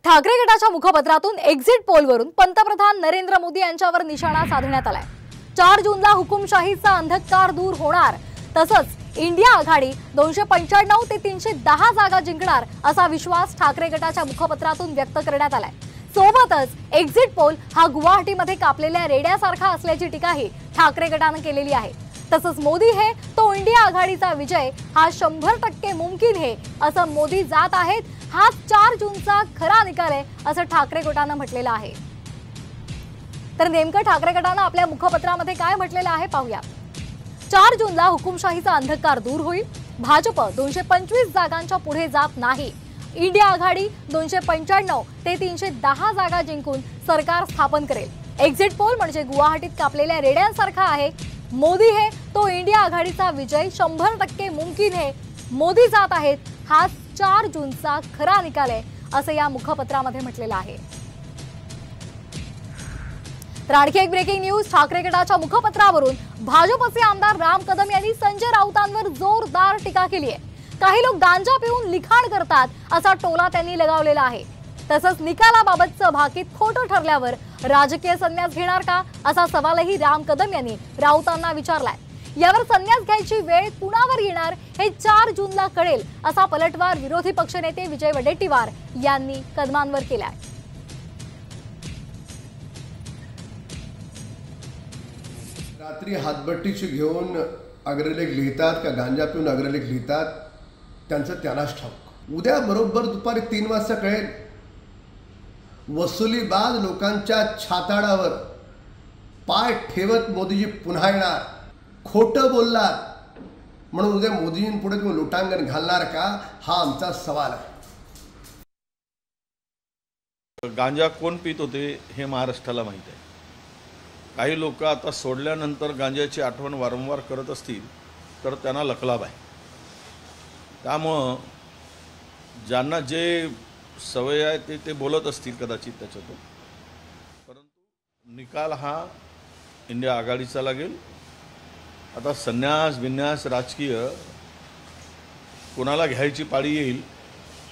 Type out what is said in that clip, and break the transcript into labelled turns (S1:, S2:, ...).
S1: ठाकरे गटाच्या मुखपत्रातून एक्झिट पोलवरून पंतप्रधान नरेंद्र मोदी यांच्यावर निशाणा साधण्यात आलाय। 4 जूनला हुकुमशाहीचा अंधकार दूर होणार, तसंच इंडिया आघाडी 295 ते 310 जागा जिंकणार असा विश्वास ठाकरे गटाच्या मुखपत्रातून व्यक्त करण्यात आलाय। सोबतच एक्झिट पोल हा गुवाहाटीमध्ये कापलेल्या रेड्यासारखा असल्याची टीकाही ठाकरे गटाने केलेली आहे। तसंच मोदी है तो इंडिया आघाडीचा विजय हा 100% मुमकिन है असं मोदी जात आहेत, हा 4 जूनचा खरा निकाल आहे असं ठाकरे गटाने म्हटलेलं आहे। तर नेमकं ठाकरे गटाने आपल्या मुखपत्रामध्ये काय म्हटलेलं आहे पाहूया। 4 जूनला हुकुमशाहीचा अंधकार दूर होईल, भाजप 225 जागांच्या पुढे जात नाही, इंडिया आघाडी 295 ते 310 जागा जिंकून सरकार स्थापन करेल। एक्झिट पोल म्हणजे गुवाहाटीत कापलेल्या रेड्यांसारखा आहे। मोदी है तो इंडिया आघाडीचा विजय 100% मुमकिन है, मोदी जात आहेत, हा 4 जूनचा खरा निकाल आहे असं या मुखपत्रामध्ये म्हटलेलं आहे। तर आणखी एक ब्रेकिंग न्यूज, ठाकरे गटाच्या मुखपत्रावरून भाजपचे आमदार राम कदम यांनी संजय राऊतांवर जोरदार टीका केली आहे। काही लोक गांजा पिऊन लिखाण करतात असा टोला त्यांनी लगावलेला आहे। तसंच निकालाबाबतचं भाकीत खोटं ठरल्यावर राजकीय संन्यास घेणार का असा सवालही राम कदम यांनी राऊतांना विचारलाय। यावर संन्यास घ्यायची वेळ कुणावर येणार हे 4 जूनला कळेल असा पलटवार विरोधी पक्षनेते विजय वडेट्टीवार यांनी कदमांवर केलाय।
S2: रात्री हातभट्टीची घेऊन अग्रलेख लिहितात का गांजा पिऊन अग्रलेख लिहितात त्यांचं त्यांनाच ठाऊक। उद्या बरोबर दुपारी 3 वाजता कळेल। वसुलीबाज लोकांच्या छाताडावर पाय ठेवत मोदीजी पुन्हा येणार। खोटं बोललात म्हणून उद्या मोदीजींपुढे तुम्ही लोटांगण घालणार का, हा आमचा सवाल आहे।
S3: गांजा कोण पित होते हे महाराष्ट्राला माहीत आहे। काही लोक आता सोडल्यानंतर गांजाची आठवण वारंवार करत असतील तर त्यांना लकलाभ आहे। त्यामुळं ज्यांना जे सवय आहे ते बोलत असतील कदाचित त्याच्यातून, परंतु निकाल हा इंडिया आघाडीचा लागेल। आता संन्यास बिन्यास राजकीय कोणाला घ्यायची पाळी येईल